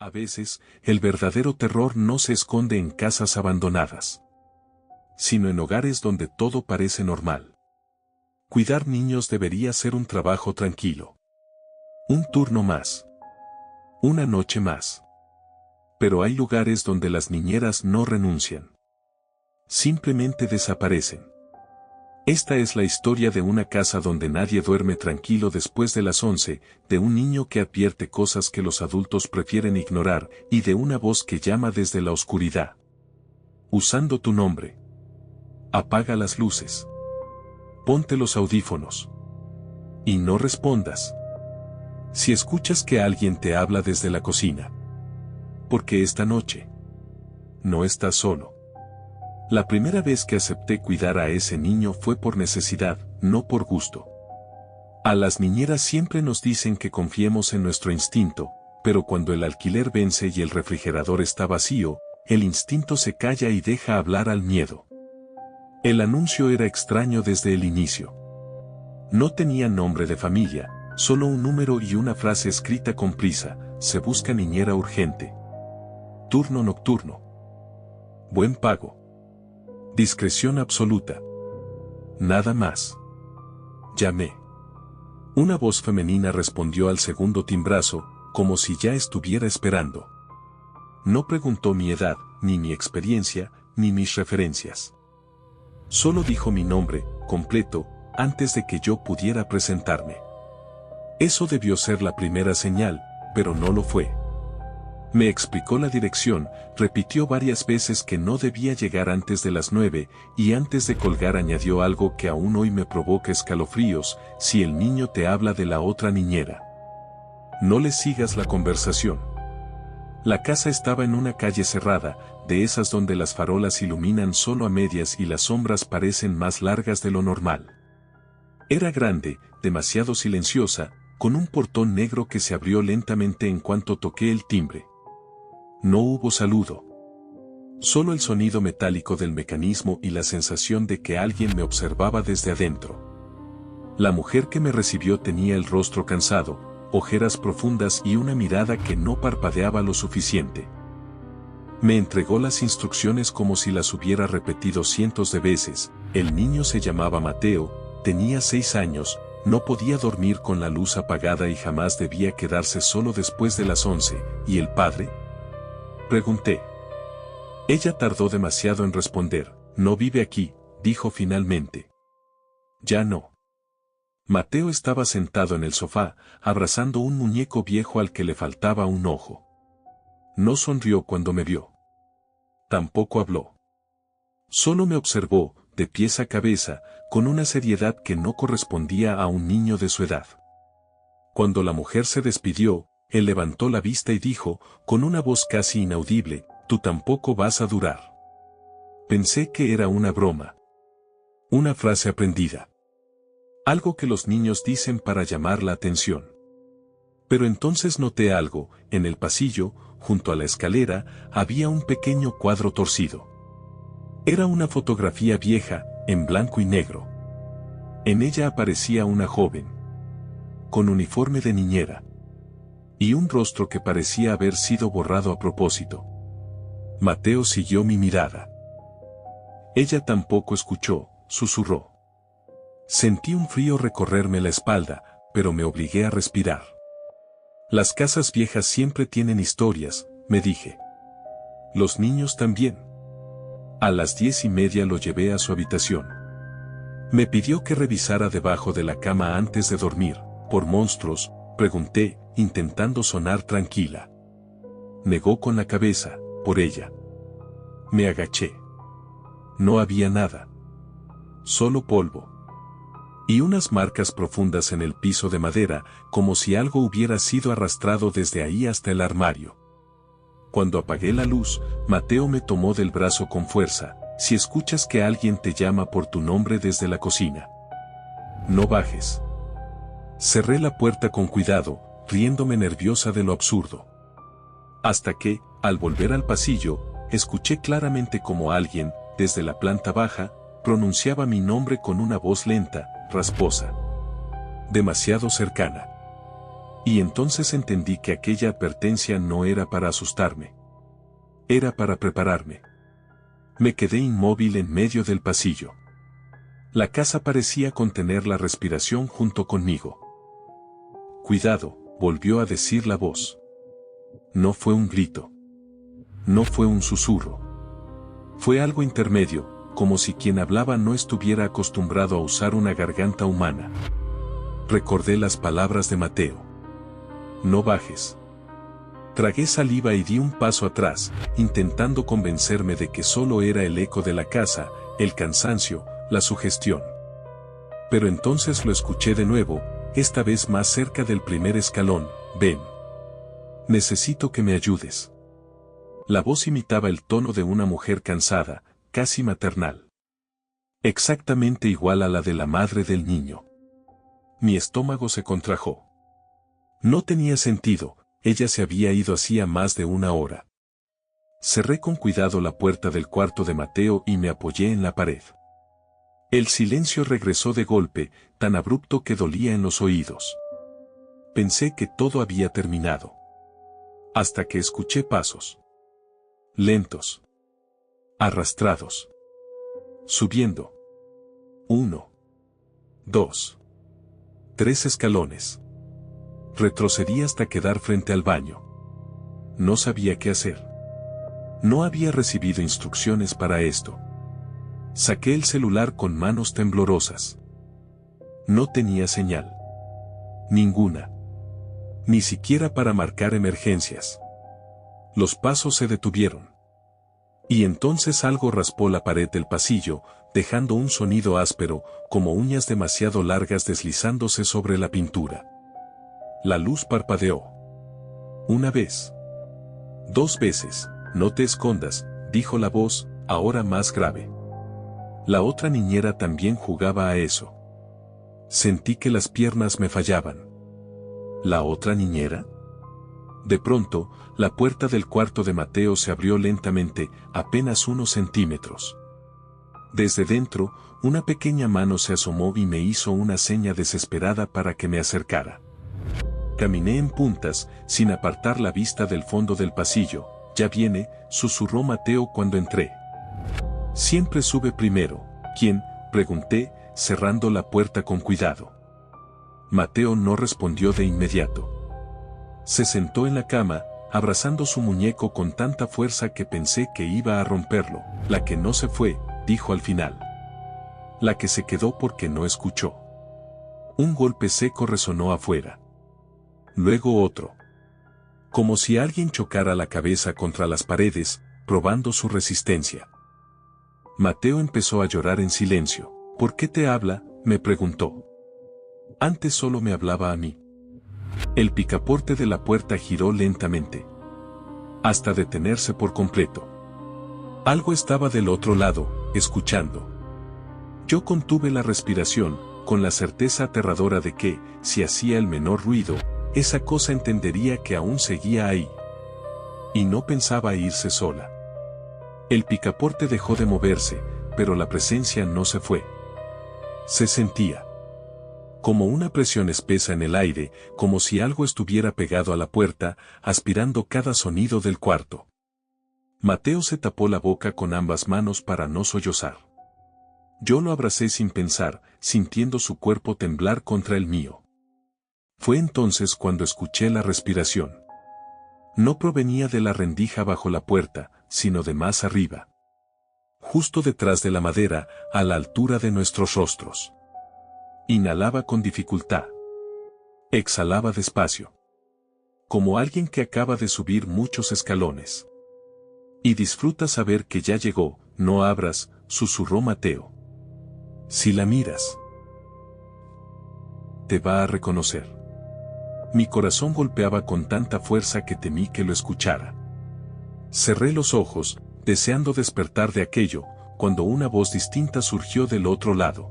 A veces, el verdadero terror no se esconde en casas abandonadas, sino en hogares donde todo parece normal. Cuidar niños debería ser un trabajo tranquilo. Un turno más. Una noche más. Pero hay lugares donde las niñeras no renuncian. Simplemente desaparecen. Esta es la historia de una casa donde nadie duerme tranquilo después de las 11, de un niño que advierte cosas que los adultos prefieren ignorar, y de una voz que llama desde la oscuridad. Usando tu nombre. Apaga las luces. Ponte los audífonos. Y no respondas. Si escuchas que alguien te habla desde la cocina. Porque esta noche no estás solo. La primera vez que acepté cuidar a ese niño fue por necesidad, no por gusto. A las niñeras siempre nos dicen que confiemos en nuestro instinto, pero cuando el alquiler vence y el refrigerador está vacío, el instinto se calla y deja hablar al miedo. El anuncio era extraño desde el inicio. No tenía nombre de familia, solo un número y una frase escrita con prisa: se busca niñera urgente. Turno nocturno. Buen pago. Discreción absoluta. Nada más. Llamé. Una voz femenina respondió al segundo timbrazo, como si ya estuviera esperando. No preguntó mi edad, ni mi experiencia, ni mis referencias. Solo dijo mi nombre, completo, antes de que yo pudiera presentarme. Eso debió ser la primera señal, pero no lo fue. Me explicó la dirección, repitió varias veces que no debía llegar antes de las 9, y antes de colgar añadió algo que aún hoy me provoca escalofríos: si el niño te habla de la otra niñera, no le sigas la conversación. La casa estaba en una calle cerrada, de esas donde las farolas iluminan solo a medias y las sombras parecen más largas de lo normal. Era grande, demasiado silenciosa, con un portón negro que se abrió lentamente en cuanto toqué el timbre. No hubo saludo. Solo el sonido metálico del mecanismo y la sensación de que alguien me observaba desde adentro. La mujer que me recibió tenía el rostro cansado, ojeras profundas y una mirada que no parpadeaba lo suficiente. Me entregó las instrucciones como si las hubiera repetido cientos de veces. El niño se llamaba Mateo, tenía 6 años, no podía dormir con la luz apagada y jamás debía quedarse solo después de las 11, ¿y el padre?, pregunté. Ella tardó demasiado en responder. No vive aquí, dijo finalmente. Ya no. Mateo estaba sentado en el sofá, abrazando un muñeco viejo al que le faltaba un ojo. No sonrió cuando me vio. Tampoco habló. Solo me observó, de pies a cabeza, con una seriedad que no correspondía a un niño de su edad. Cuando la mujer se despidió, él levantó la vista y dijo, con una voz casi inaudible: tú tampoco vas a durar. Pensé que era una broma. Una frase aprendida. Algo que los niños dicen para llamar la atención. Pero entonces noté algo: en el pasillo, junto a la escalera, había un pequeño cuadro torcido. Era una fotografía vieja, en blanco y negro. En ella aparecía una joven, con uniforme de niñera, y un rostro que parecía haber sido borrado a propósito. Mateo siguió mi mirada. Ella tampoco escuchó, susurró. Sentí un frío recorrerme la espalda, pero me obligué a respirar. Las casas viejas siempre tienen historias, me dije. Los niños también. A las 10:30 lo llevé a su habitación. Me pidió que revisara debajo de la cama antes de dormir. ¿Por monstruos?, pregunté, intentando sonar tranquila. Negó con la cabeza. Por ella. Me agaché. No había nada. Solo polvo. Y unas marcas profundas en el piso de madera, como si algo hubiera sido arrastrado desde ahí hasta el armario. Cuando apagué la luz, Mateo me tomó del brazo con fuerza. Si escuchas que alguien te llama por tu nombre desde la cocina, no bajes. Cerré la puerta con cuidado, riéndome nerviosa de lo absurdo. Hasta que, al volver al pasillo, escuché claramente como alguien, desde la planta baja, pronunciaba mi nombre con una voz lenta, rasposa. Demasiado cercana. Y entonces entendí que aquella advertencia no era para asustarme. Era para prepararme. Me quedé inmóvil en medio del pasillo. La casa parecía contener la respiración junto conmigo. Cuidado, volvió a decir la voz. No fue un grito. No fue un susurro. Fue algo intermedio, como si quien hablaba no estuviera acostumbrado a usar una garganta humana. Recordé las palabras de Mateo. No bajes. Tragué saliva y di un paso atrás, intentando convencerme de que solo era el eco de la casa, el cansancio, la sugestión. Pero entonces lo escuché de nuevo, esta vez más cerca del primer escalón. Ven. Necesito que me ayudes. La voz imitaba el tono de una mujer cansada, casi maternal. Exactamente igual a la de la madre del niño. Mi estómago se contrajo. No tenía sentido, ella se había ido hacía más de una hora. Cerré con cuidado la puerta del cuarto de Mateo y me apoyé en la pared. El silencio regresó de golpe, tan abrupto que dolía en los oídos. Pensé que todo había terminado. Hasta que escuché pasos. Lentos. Arrastrados. Subiendo. 1, 2, 3 escalones. Retrocedí hasta quedar frente al baño. No sabía qué hacer. No había recibido instrucciones para esto. Saqué el celular con manos temblorosas. No tenía señal. Ninguna. Ni siquiera para marcar emergencias. Los pasos se detuvieron. Y entonces algo raspó la pared del pasillo, dejando un sonido áspero, como uñas demasiado largas deslizándose sobre la pintura. La luz parpadeó. Una vez. 2 veces. No te escondas, dijo la voz, ahora más grave. La otra niñera también jugaba a eso. Sentí que las piernas me fallaban. ¿La otra niñera? De pronto, la puerta del cuarto de Mateo se abrió lentamente, apenas unos centímetros. Desde dentro, una pequeña mano se asomó y me hizo una seña desesperada para que me acercara. Caminé en puntas, sin apartar la vista del fondo del pasillo. Ya viene, susurró Mateo cuando entré. Siempre sube primero. ¿Quién?, pregunté, cerrando la puerta con cuidado. Mateo no respondió de inmediato. Se sentó en la cama, abrazando su muñeco con tanta fuerza que pensé que iba a romperlo. La que no se fue, dijo al final. La que se quedó porque no escuchó. Un golpe seco resonó afuera. Luego otro. Como si alguien chocara la cabeza contra las paredes, probando su resistencia. Mateo empezó a llorar en silencio. ¿Por qué te habla?, me preguntó. Antes solo me hablaba a mí. El picaporte de la puerta giró lentamente. Hasta detenerse por completo. Algo estaba del otro lado, escuchando. Yo contuve la respiración, con la certeza aterradora de que, si hacía el menor ruido, esa cosa entendería que aún seguía ahí. Y no pensaba irse sola. El picaporte dejó de moverse, pero la presencia no se fue. Se sentía. Como una presión espesa en el aire, como si algo estuviera pegado a la puerta, aspirando cada sonido del cuarto. Mateo se tapó la boca con ambas manos para no sollozar. Yo lo abracé sin pensar, sintiendo su cuerpo temblar contra el mío. Fue entonces cuando escuché la respiración. No provenía de la rendija bajo la puerta, sino de más arriba. Justo detrás de la madera, a la altura de nuestros rostros. Inhalaba con dificultad. Exhalaba despacio. Como alguien que acaba de subir muchos escalones. Y disfruta saber que ya llegó, no abras, susurró Mateo. Si la miras, te va a reconocer. Mi corazón golpeaba con tanta fuerza que temí que lo escuchara. Cerré los ojos, deseando despertar de aquello, cuando una voz distinta surgió del otro lado.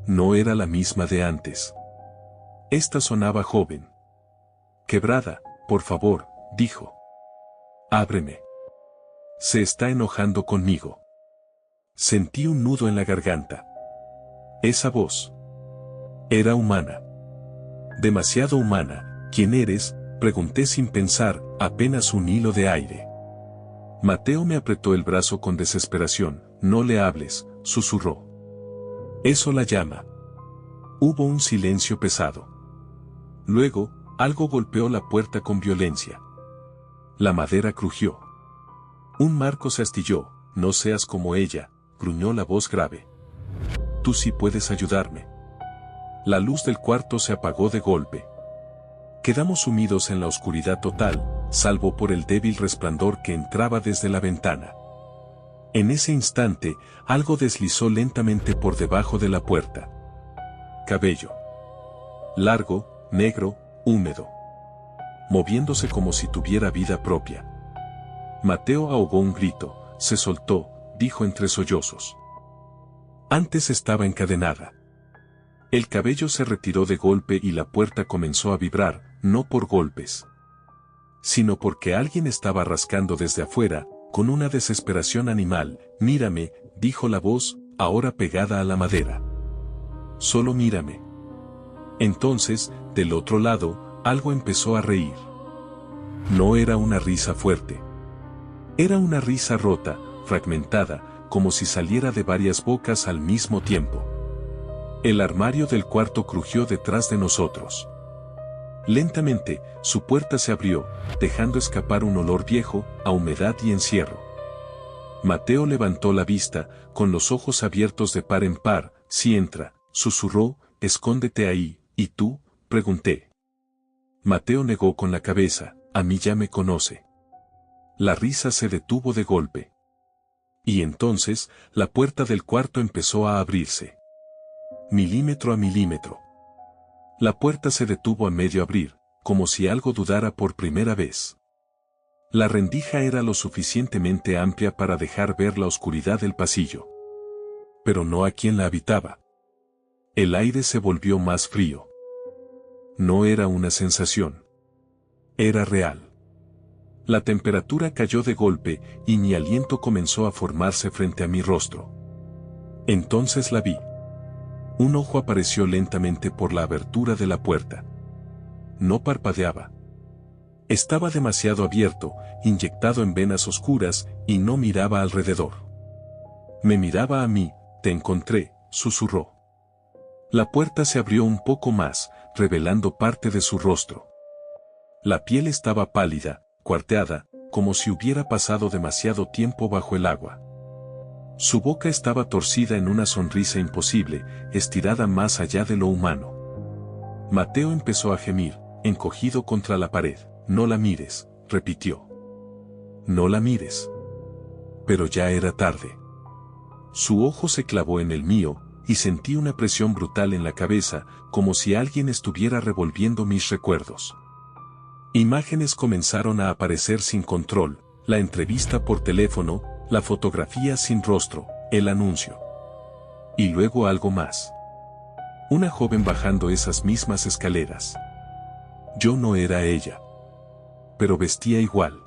No era la misma de antes. Esta sonaba joven. Quebrada, por favor, dijo. Ábreme. Se está enojando conmigo. Sentí un nudo en la garganta. Esa voz era humana. Demasiado humana, ¿Quién eres?, pregunté sin pensar, apenas un hilo de aire. Mateo me apretó el brazo con desesperación. No le hables, susurró. Eso la llama. Hubo un silencio pesado. Luego, algo golpeó la puerta con violencia. La madera crujió. Un marco se astilló. No seas como ella, gruñó la voz grave. Tú sí puedes ayudarme. La luz del cuarto se apagó de golpe. Quedamos sumidos en la oscuridad total, salvo por el débil resplandor que entraba desde la ventana. En ese instante, algo deslizó lentamente por debajo de la puerta. Cabello. Largo, negro, húmedo. Moviéndose como si tuviera vida propia. Mateo ahogó un grito, se soltó, dijo entre sollozos. Antes estaba encadenada. El cabello se retiró de golpe y la puerta comenzó a vibrar, no por golpes, sino porque alguien estaba rascando desde afuera, con una desesperación animal. Mírame, dijo la voz, ahora pegada a la madera. Solo mírame. Entonces, del otro lado, algo empezó a reír. No era una risa fuerte. Era una risa rota, fragmentada, como si saliera de varias bocas al mismo tiempo. El armario del cuarto crujió detrás de nosotros. Lentamente, su puerta se abrió, dejando escapar un olor viejo, a humedad y encierro. Mateo levantó la vista, con los ojos abiertos de par en par. Si entra, susurró, escóndete ahí. ¿Y tú?, pregunté. Mateo negó con la cabeza. A mí ya me conoce. La risa se detuvo de golpe. Y entonces, la puerta del cuarto empezó a abrirse. Milímetro a milímetro. La puerta se detuvo a medio abrir, como si algo dudara por primera vez. La rendija era lo suficientemente amplia para dejar ver la oscuridad del pasillo. Pero no a quien la habitaba. El aire se volvió más frío. No era una sensación. Era real. La temperatura cayó de golpe y mi aliento comenzó a formarse frente a mi rostro. Entonces la vi. Un ojo apareció lentamente por la abertura de la puerta. No parpadeaba. Estaba demasiado abierto, inyectado en venas oscuras, y no miraba alrededor. Me miraba a mí. Te encontré, susurró. La puerta se abrió un poco más, revelando parte de su rostro. La piel estaba pálida, cuarteada, como si hubiera pasado demasiado tiempo bajo el agua. Su boca estaba torcida en una sonrisa imposible, estirada más allá de lo humano. Mateo empezó a gemir, encogido contra la pared. No la mires, repitió. No la mires. Pero ya era tarde. Su ojo se clavó en el mío, y sentí una presión brutal en la cabeza, como si alguien estuviera revolviendo mis recuerdos. Imágenes comenzaron a aparecer sin control, la entrevista por teléfono, la fotografía sin rostro, el anuncio. Y luego algo más. Una joven bajando esas mismas escaleras. Yo no era ella. Pero vestía igual.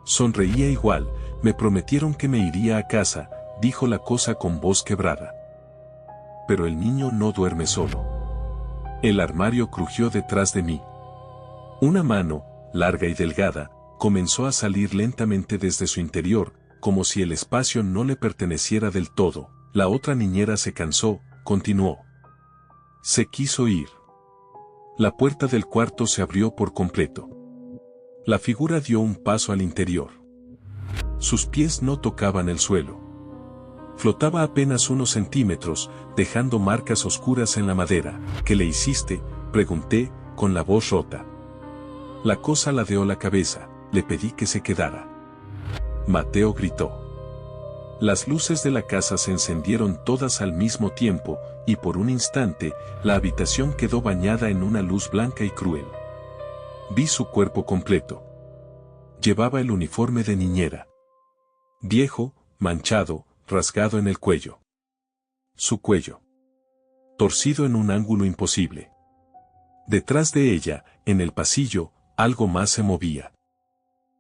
Sonreía igual. Me prometieron que me iría a casa, dijo la cosa con voz quebrada. Pero el niño no duerme solo. El armario crujió detrás de mí. Una mano, larga y delgada, comenzó a salir lentamente desde su interior, como si el espacio no le perteneciera del todo. La otra niñera se cansó, continuó. Se quiso ir. La puerta del cuarto se abrió por completo. La figura dio un paso al interior. Sus pies no tocaban el suelo. Flotaba apenas unos centímetros, dejando marcas oscuras en la madera. ¿Qué le hiciste?, pregunté, con la voz rota. La cosa ladeó la cabeza. Le pedí que se quedara. Mateo gritó. Las luces de la casa se encendieron todas al mismo tiempo, y por un instante, la habitación quedó bañada en una luz blanca y cruel. Vi su cuerpo completo. Llevaba el uniforme de niñera. Viejo, manchado, rasgado en el cuello. Su cuello. Torcido en un ángulo imposible. Detrás de ella, en el pasillo, algo más se movía.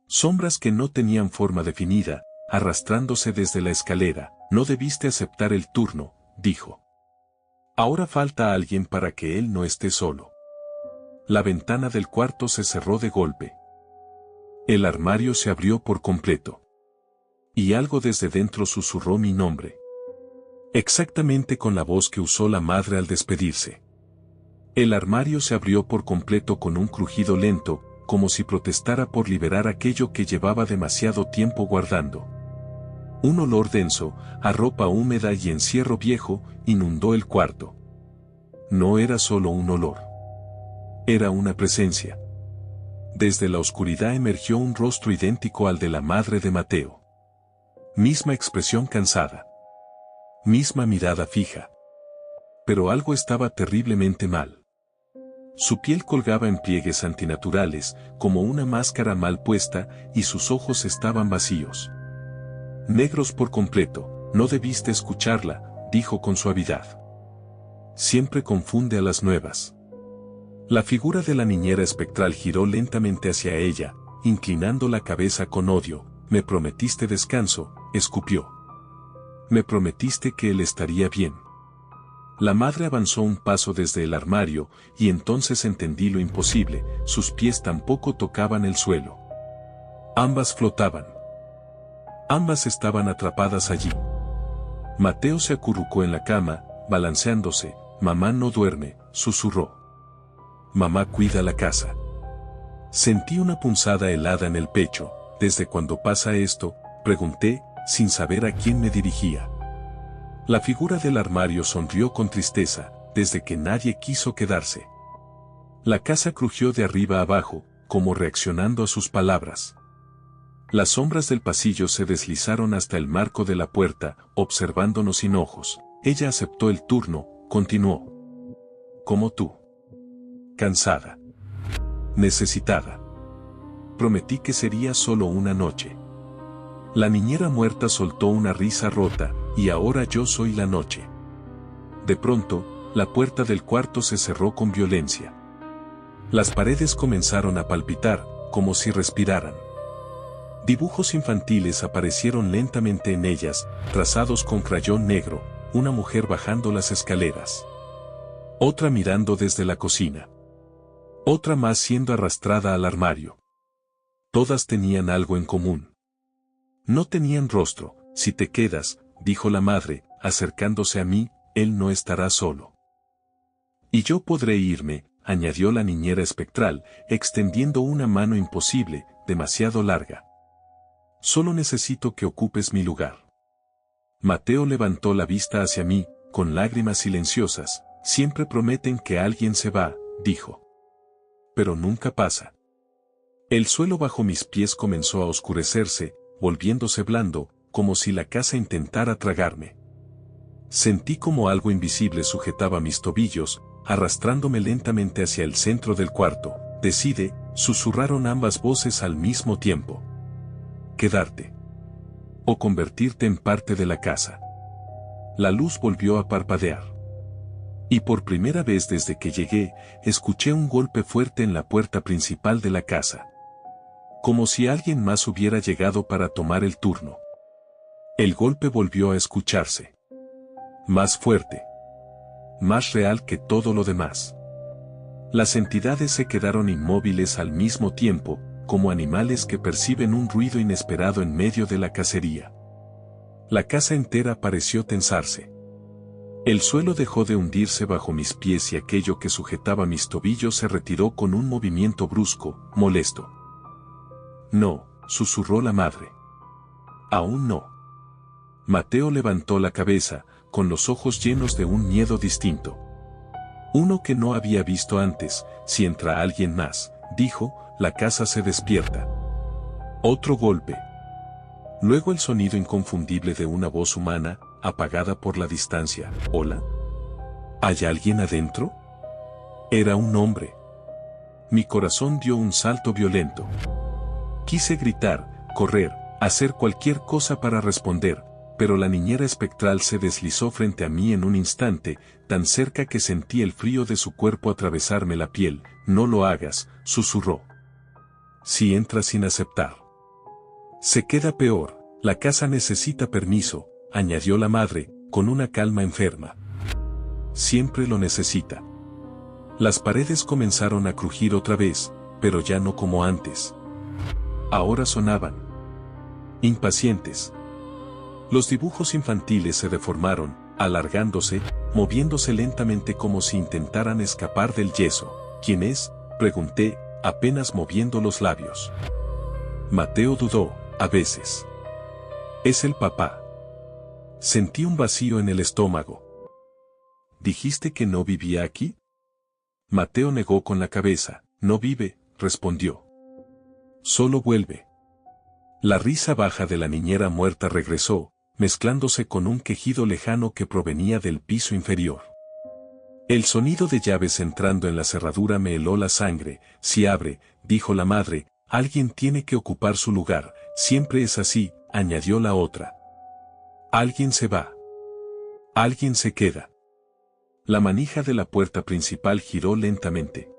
Sombras que no tenían forma definida, arrastrándose desde la escalera. No debiste aceptar el turno, dijo. Ahora falta alguien para que él no esté solo. La ventana del cuarto se cerró de golpe. El armario se abrió por completo. Y algo desde dentro susurró mi nombre. Exactamente con la voz que usó la madre al despedirse. El armario se abrió por completo con un crujido lento, como si protestara por liberar aquello que llevaba demasiado tiempo guardando. Un olor denso, a ropa húmeda y encierro viejo, inundó el cuarto. No era solo un olor. Era una presencia. Desde la oscuridad emergió un rostro idéntico al de la madre de Mateo. Misma expresión cansada. Misma mirada fija. Pero algo estaba terriblemente mal. Su piel colgaba en pliegues antinaturales, como una máscara mal puesta, y sus ojos estaban vacíos. Negros por completo. No debiste escucharla, dijo con suavidad. Siempre confunde a las nuevas. La figura de la niñera espectral giró lentamente hacia ella, inclinando la cabeza con odio. Me prometiste descanso, escupió. Me prometiste que él estaría bien. La madre avanzó un paso desde el armario, y entonces entendí lo imposible, sus pies tampoco tocaban el suelo. Ambas flotaban. Ambas estaban atrapadas allí. Mateo se acurrucó en la cama, balanceándose. Mamá no duerme, susurró. Mamá cuida la casa. Sentí una punzada helada en el pecho. ¿Desde cuándo pasa esto?, pregunté, sin saber a quién me dirigía. La figura del armario sonrió con tristeza, desde que nadie quiso quedarse. La casa crujió de arriba abajo, como reaccionando a sus palabras. Las sombras del pasillo se deslizaron hasta el marco de la puerta, observándonos sin ojos. Ella aceptó el turno, continuó. Como tú. Cansada. Necesitada. Prometí que sería solo una noche. La niñera muerta soltó una risa rota, y ahora yo soy la noche. De pronto, la puerta del cuarto se cerró con violencia. Las paredes comenzaron a palpitar, como si respiraran. Dibujos infantiles aparecieron lentamente en ellas, trazados con crayón negro, una mujer bajando las escaleras. Otra mirando desde la cocina. Otra más siendo arrastrada al armario. Todas tenían algo en común. No tenían rostro. Si te quedas, dijo la madre, acercándose a mí, él no estará solo. Y yo podré irme, añadió la niñera espectral, extendiendo una mano imposible, demasiado larga. Solo necesito que ocupes mi lugar. Mateo levantó la vista hacia mí, con lágrimas silenciosas. Siempre prometen que alguien se va, dijo. Pero nunca pasa. El suelo bajo mis pies comenzó a oscurecerse, volviéndose blando, como si la casa intentara tragarme. Sentí como algo invisible sujetaba mis tobillos, arrastrándome lentamente hacia el centro del cuarto. Decide, susurraron ambas voces al mismo tiempo. Quedarte. O convertirte en parte de la casa. La luz volvió a parpadear. Y por primera vez desde que llegué, escuché un golpe fuerte en la puerta principal de la casa. Como si alguien más hubiera llegado para tomar el turno. El golpe volvió a escucharse. Más fuerte. Más real que todo lo demás. Las entidades se quedaron inmóviles al mismo tiempo, como animales que perciben un ruido inesperado en medio de la cacería. La casa entera pareció tensarse. El suelo dejó de hundirse bajo mis pies y aquello que sujetaba mis tobillos se retiró con un movimiento brusco, molesto. No, susurró la madre. Aún no. Mateo levantó la cabeza, con los ojos llenos de un miedo distinto. Uno que no había visto antes. Si entra alguien más, dijo, la casa se despierta. Otro golpe. Luego el sonido inconfundible de una voz humana, apagada por la distancia. ¿Hola? ¿Hay alguien adentro? Era un hombre. Mi corazón dio un salto violento. Quise gritar, correr, hacer cualquier cosa para responder, pero la niñera espectral se deslizó frente a mí en un instante, tan cerca que sentí el frío de su cuerpo atravesarme la piel. No lo hagas, susurró. Si entras sin aceptar. Se queda peor. La casa necesita permiso, añadió la madre, con una calma enferma. Siempre lo necesita. Las paredes comenzaron a crujir otra vez, pero ya no como antes. Ahora sonaban impacientes. Los dibujos infantiles se deformaron, alargándose, moviéndose lentamente como si intentaran escapar del yeso. ¿Quién es?, pregunté, apenas moviendo los labios. Mateo dudó, a veces. Es el papá. Sentí un vacío en el estómago. ¿Dijiste que no vivía aquí? Mateo negó con la cabeza. No vive, respondió. Solo vuelve. La risa baja de la niñera muerta regresó, mezclándose con un quejido lejano que provenía del piso inferior. El sonido de llaves entrando en la cerradura me heló la sangre. Si abre, dijo la madre, alguien tiene que ocupar su lugar. Siempre es así, añadió la otra. Alguien se va. Alguien se queda. La manija de la puerta principal giró lentamente.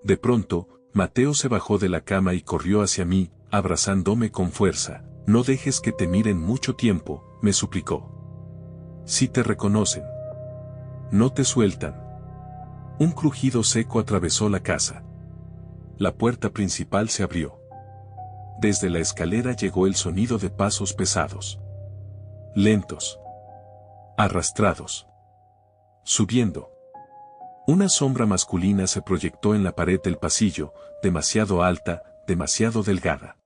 De pronto, Mateo se bajó de la cama y corrió hacia mí, abrazándome con fuerza. No dejes que te miren mucho tiempo, me suplicó. Si te reconocen. No te sueltan. Un crujido seco atravesó la casa. La puerta principal se abrió. Desde la escalera llegó el sonido de pasos pesados. Lentos. Arrastrados. Subiendo. Una sombra masculina se proyectó en la pared del pasillo, demasiado alta, demasiado delgada.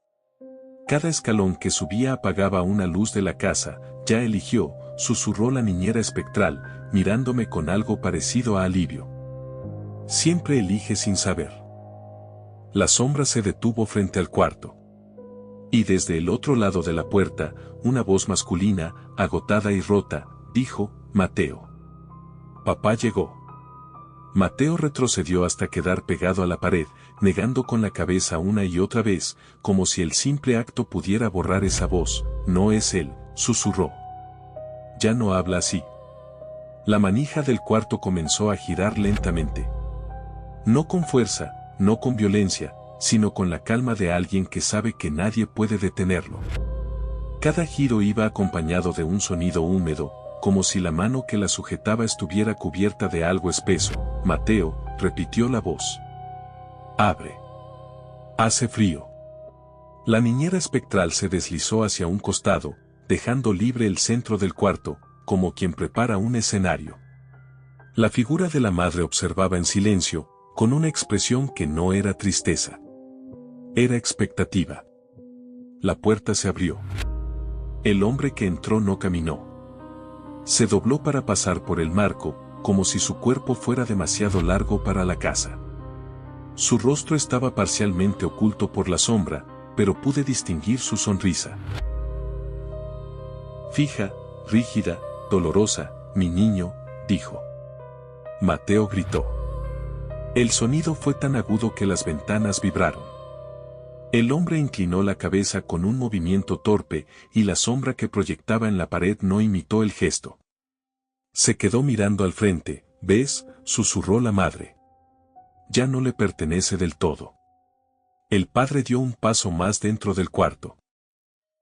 Cada escalón que subía apagaba una luz de la casa. Ya eligió, susurró la niñera espectral, mirándome con algo parecido a alivio. Siempre elige sin saber. La sombra se detuvo frente al cuarto. Y desde el otro lado de la puerta, una voz masculina, agotada y rota, dijo, Mateo. Papá llegó. Mateo retrocedió hasta quedar pegado a la pared, negando con la cabeza una y otra vez, como si el simple acto pudiera borrar esa voz. No es él, susurró. Ya no habla así. La manija del cuarto comenzó a girar lentamente. No con fuerza, no con violencia, sino con la calma de alguien que sabe que nadie puede detenerlo. Cada giro iba acompañado de un sonido húmedo, como si la mano que la sujetaba estuviera cubierta de algo espeso. Mateo, repitió la voz. Abre. Hace frío. La niñera espectral se deslizó hacia un costado, dejando libre el centro del cuarto, como quien prepara un escenario. La figura de la madre observaba en silencio, con una expresión que no era tristeza. Era expectativa. La puerta se abrió. El hombre que entró no caminó. Se dobló para pasar por el marco, como si su cuerpo fuera demasiado largo para la casa. Su rostro estaba parcialmente oculto por la sombra, pero pude distinguir su sonrisa. Fija, rígida, dolorosa, mi niño, dijo. Mateo gritó. El sonido fue tan agudo que las ventanas vibraron. El hombre inclinó la cabeza con un movimiento torpe, y la sombra que proyectaba en la pared no imitó el gesto. Se quedó mirando al frente. ¿Ves?, susurró la madre. Ya no le pertenece del todo. El padre dio un paso más dentro del cuarto.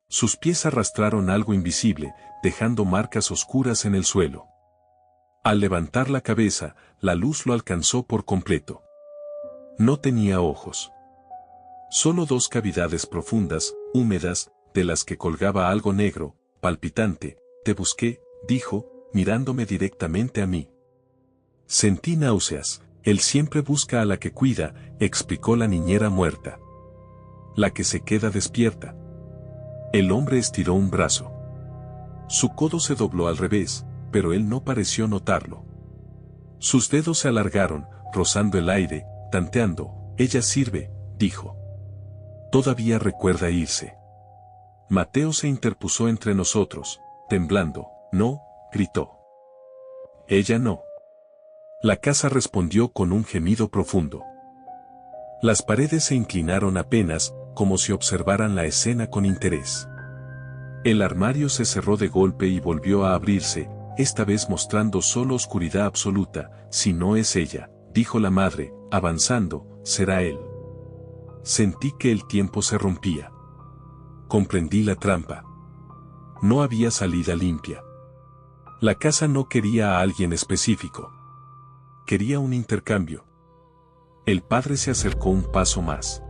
Sus pies arrastraron algo invisible, dejando marcas oscuras en el suelo. Al levantar la cabeza, la luz lo alcanzó por completo. No tenía ojos. Solo dos cavidades profundas, húmedas, de las que colgaba algo negro, palpitante. Te busqué, dijo, mirándome directamente a mí. Sentí náuseas. Él siempre busca a la que cuida, explicó la niñera muerta. La que se queda despierta. El hombre estiró un brazo. Su codo se dobló al revés, pero él no pareció notarlo. Sus dedos se alargaron, rozando el aire, tanteando. Ella sirve, dijo. Todavía recuerda irse. Mateo se interpuso entre nosotros, temblando. No, gritó. Ella no. La casa respondió con un gemido profundo. Las paredes se inclinaron apenas, como si observaran la escena con interés. El armario se cerró de golpe y volvió a abrirse, esta vez mostrando solo oscuridad absoluta. Si no es ella, dijo la madre, avanzando, será él. Sentí que el tiempo se rompía. Comprendí la trampa. No había salida limpia. La casa no quería a alguien específico. quería un intercambio. El padre se acercó un paso más.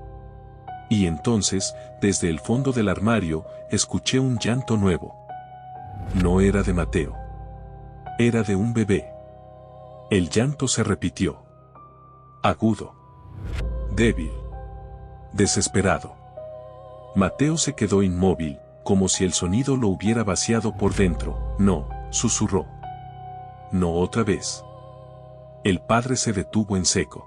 Y entonces, desde el fondo del armario, escuché un llanto nuevo. No era de Mateo. Era de un bebé. El llanto se repitió. Agudo. Débil. Desesperado. Mateo se quedó inmóvil, como si el sonido lo hubiera vaciado por dentro. No, susurró. No otra vez. El padre se detuvo en seco.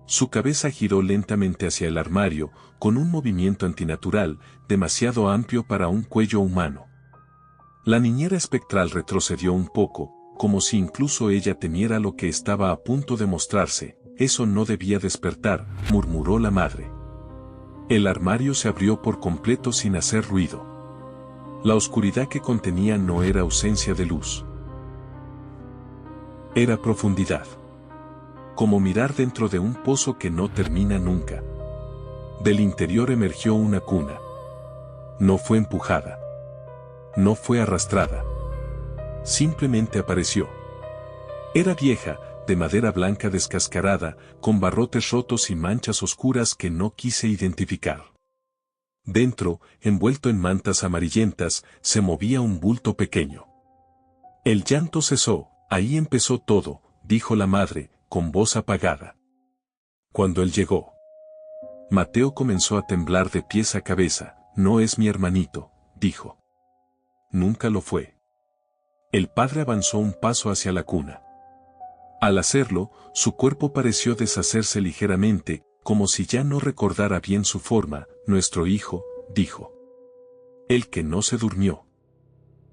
Su cabeza giró lentamente hacia el armario, con un movimiento antinatural, demasiado amplio para un cuello humano. La niñera espectral retrocedió un poco, como si incluso ella temiera lo que estaba a punto de mostrarse. Eso no debía despertar, murmuró la madre. El armario se abrió por completo sin hacer ruido. La oscuridad que contenía no era ausencia de luz. Era profundidad. Como mirar dentro de un pozo que no termina nunca. Del interior emergió una cuna. No fue empujada. No fue arrastrada. Simplemente apareció. Era vieja, de madera blanca descascarada, con barrotes rotos y manchas oscuras que no quise identificar. Dentro, envuelto en mantas amarillentas, se movía un bulto pequeño. El llanto cesó, ahí empezó todo, dijo la madre, con voz apagada. Cuando él llegó, Mateo comenzó a temblar de pies a cabeza. No es mi hermanito, dijo. Nunca lo fue. El padre avanzó un paso hacia la cuna. Al hacerlo, su cuerpo pareció deshacerse ligeramente, como si ya no recordara bien su forma. Nuestro hijo, dijo. El que no se durmió.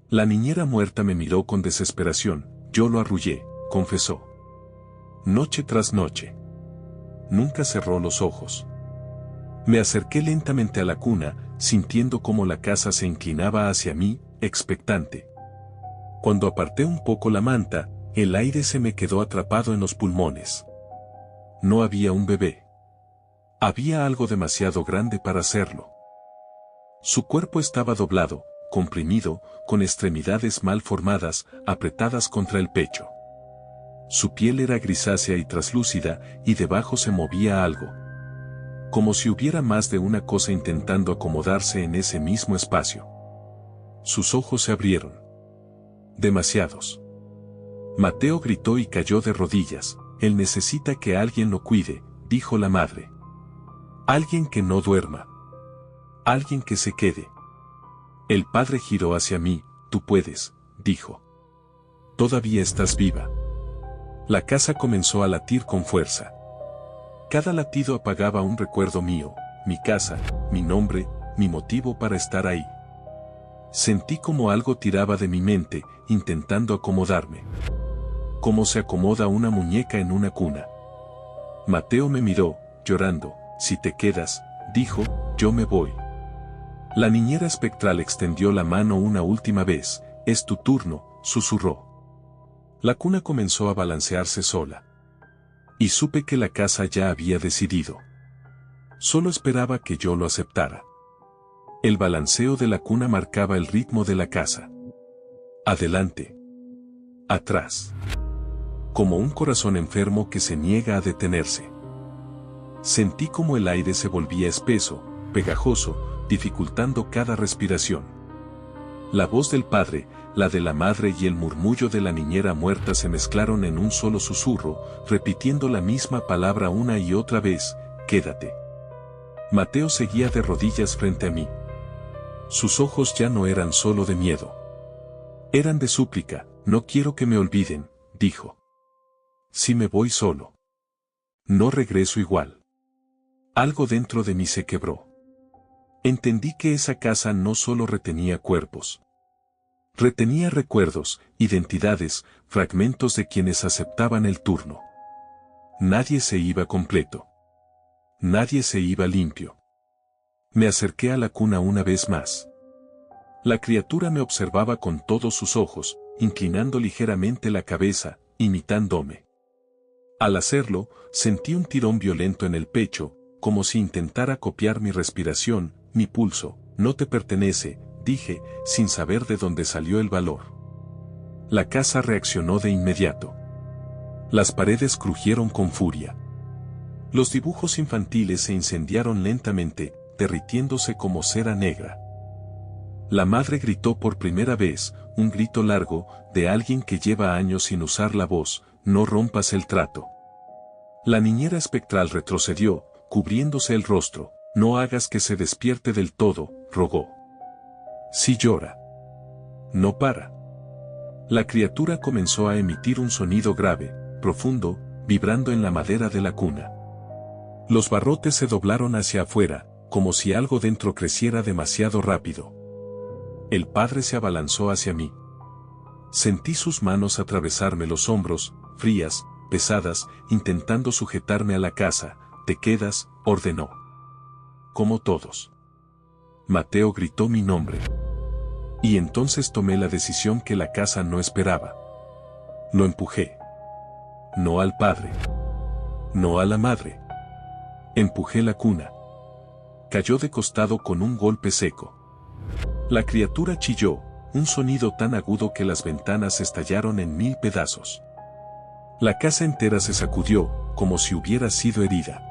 La niñera muerta me miró con desesperación. Yo lo arrullé, confesó. Noche tras noche. Nunca cerró los ojos. Me acerqué lentamente a la cuna, sintiendo cómo la casa se inclinaba hacia mí, expectante. Cuando aparté un poco la manta, el aire se me quedó atrapado en los pulmones. No había un bebé. Había algo demasiado grande para hacerlo. Su cuerpo estaba doblado, comprimido, con extremidades mal formadas, apretadas contra el pecho. Su piel era grisácea y traslúcida, y debajo se movía algo. Como si hubiera más de una cosa intentando acomodarse en ese mismo espacio. Sus ojos se abrieron. Demasiados. Mateo gritó y cayó de rodillas. Él necesita que alguien lo cuide, dijo la madre. Alguien que no duerma. Alguien que se quede. El padre giró hacia mí. Tú puedes, dijo. Todavía estás viva. La casa comenzó a latir con fuerza. Cada latido apagaba un recuerdo mío, mi casa, mi nombre, mi motivo para estar ahí. Sentí como algo tiraba de mi mente, intentando acomodarme. Como se acomoda una muñeca en una cuna. Mateo me miró, llorando. Si te quedas, dijo, yo me voy. La niñera espectral extendió la mano una última vez. Es tu turno, susurró. La cuna comenzó a balancearse sola. Y supe que la casa ya había decidido. Solo esperaba que yo lo aceptara. El balanceo de la cuna marcaba el ritmo de la casa. Adelante. Atrás. Como un corazón enfermo que se niega a detenerse. Sentí como el aire se volvía espeso, pegajoso, dificultando cada respiración. La voz del padre, la de la madre y el murmullo de la niñera muerta se mezclaron en un solo susurro, repitiendo la misma palabra una y otra vez, quédate. Mateo seguía de rodillas frente a mí. Sus ojos ya no eran solo de miedo. Eran de súplica. No quiero que me olviden, dijo. Si me voy solo, no regreso igual. Algo dentro de mí se quebró. Entendí que esa casa no solo retenía cuerpos. Retenía recuerdos, identidades, fragmentos de quienes aceptaban el turno. Nadie se iba completo. Nadie se iba limpio. Me acerqué a la cuna una vez más. La criatura me observaba con todos sus ojos, inclinando ligeramente la cabeza, imitándome. Al hacerlo, sentí un tirón violento en el pecho, como si intentara copiar mi respiración, mi pulso. No te pertenece, dije, sin saber de dónde salió el valor. La casa reaccionó de inmediato. Las paredes crujieron con furia. Los dibujos infantiles se incendiaron lentamente, derritiéndose como cera negra. La madre gritó por primera vez, un grito largo, de alguien que lleva años sin usar la voz: no rompas el trato. La niñera espectral retrocedió, cubriéndose el rostro. No hagas que se despierte del todo, rogó. Si llora. No para. La criatura comenzó a emitir un sonido grave, profundo, vibrando en la madera de la cuna. Los barrotes se doblaron hacia afuera, como si algo dentro creciera demasiado rápido. El padre se abalanzó hacia mí. Sentí sus manos atravesarme los hombros, frías, pesadas, intentando sujetarme a la casa. Te quedas, ordenó. Como todos. Mateo gritó mi nombre. Y entonces tomé la decisión que la casa no esperaba. Lo empujé. No al padre. No a la madre. Empujé la cuna. Cayó de costado con un golpe seco. La criatura chilló, un sonido tan agudo que las ventanas estallaron en 1000 pedazos. La casa entera se sacudió, como si hubiera sido herida.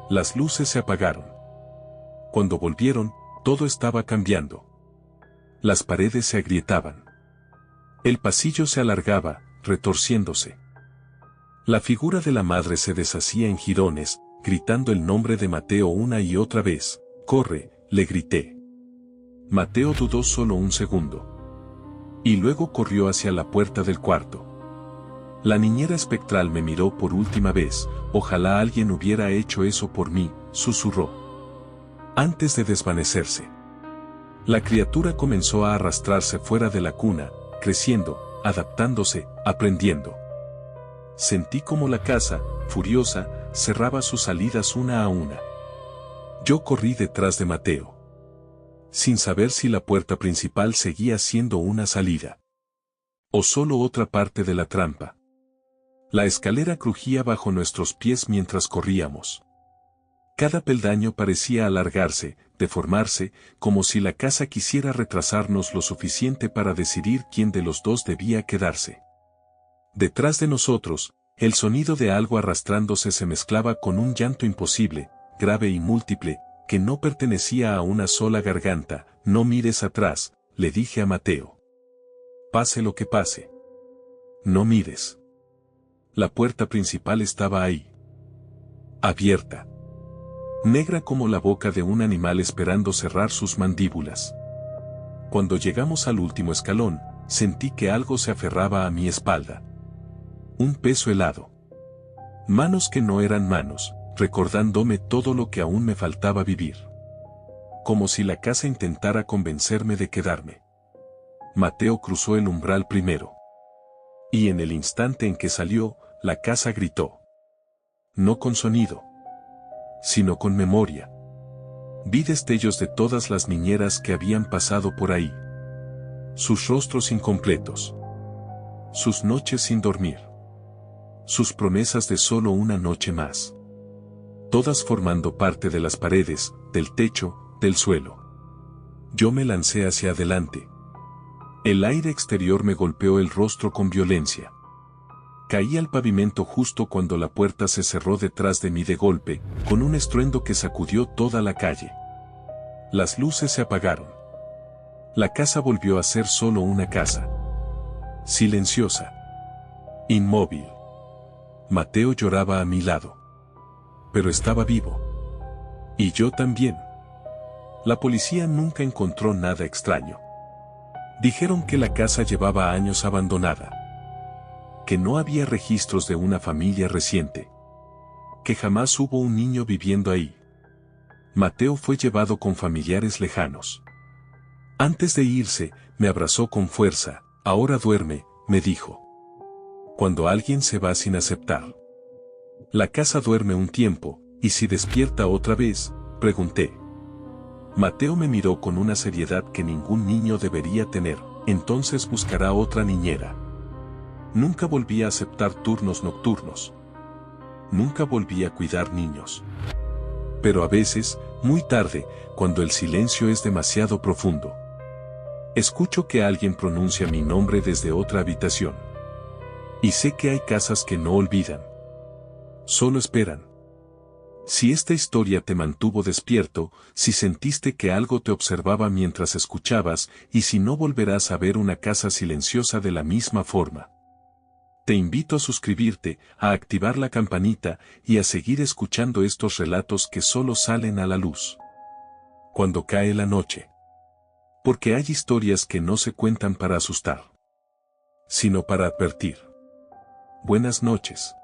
Las luces se apagaron. Cuando volvieron, todo estaba cambiando. Las paredes se agrietaban. El pasillo se alargaba, retorciéndose. La figura de la madre se deshacía en jirones, gritando el nombre de Mateo una y otra vez. «Corre», le grité. Mateo dudó solo un segundo. Y luego corrió hacia la puerta del cuarto. La niñera espectral me miró por última vez. «Ojalá alguien hubiera hecho eso por mí», susurró. Antes de desvanecerse. La criatura comenzó a arrastrarse fuera de la cuna, creciendo, adaptándose, aprendiendo. Sentí como la casa, furiosa, cerraba sus salidas una a una. Yo corrí detrás de Mateo. Sin saber si la puerta principal seguía siendo una salida. O solo otra parte de la trampa. La escalera crujía bajo nuestros pies mientras corríamos. Cada peldaño parecía alargarse, deformarse, como si la casa quisiera retrasarnos lo suficiente para decidir quién de los dos debía quedarse. Detrás de nosotros, el sonido de algo arrastrándose se mezclaba con un llanto imposible, grave y múltiple, que no pertenecía a una sola garganta. «No mires atrás», le dije a Mateo. «Pase lo que pase. No mires». La puerta principal estaba ahí. Abierta. Negra como la boca de un animal esperando cerrar sus mandíbulas. Cuando llegamos al último escalón, sentí que algo se aferraba a mi espalda. Un peso helado. Manos que no eran manos, recordándome todo lo que aún me faltaba vivir. Como si la casa intentara convencerme de quedarme. Mateo cruzó el umbral primero. Y en el instante en que salió, la casa gritó. No con sonido, sino con memoria. Vi destellos de todas las niñeras que habían pasado por ahí. Sus rostros incompletos. Sus noches sin dormir. Sus promesas de solo una noche más. Todas formando parte de las paredes, del techo, del suelo. Yo me lancé hacia adelante. El aire exterior me golpeó el rostro con violencia. Caí al pavimento justo cuando la puerta se cerró detrás de mí de golpe, con un estruendo que sacudió toda la calle. Las luces se apagaron. La casa volvió a ser solo una casa. Silenciosa. Inmóvil. Mateo lloraba a mi lado. Pero estaba vivo. Y yo también. La policía nunca encontró nada extraño. Dijeron que la casa llevaba años abandonada. Que no había registros de una familia reciente. Que jamás hubo un niño viviendo ahí. Mateo fue llevado con familiares lejanos. Antes de irse, me abrazó con fuerza. Ahora duerme, me dijo. Cuando alguien se va sin aceptar. La casa duerme un tiempo, ¿y si despierta otra vez?, pregunté. Mateo me miró con una seriedad que ningún niño debería tener. Entonces buscará otra niñera. Nunca volví a aceptar turnos nocturnos. Nunca volví a cuidar niños. Pero a veces, muy tarde, cuando el silencio es demasiado profundo, escucho que alguien pronuncia mi nombre desde otra habitación. Y sé que hay casas que no olvidan. Solo esperan. Si esta historia te mantuvo despierto, si sentiste que algo te observaba mientras escuchabas, y si no volverás a ver una casa silenciosa de la misma forma. Te invito a suscribirte, a activar la campanita y a seguir escuchando estos relatos que solo salen a la luz cuando cae la noche. Porque hay historias que no se cuentan para asustar, sino para advertir. Buenas noches.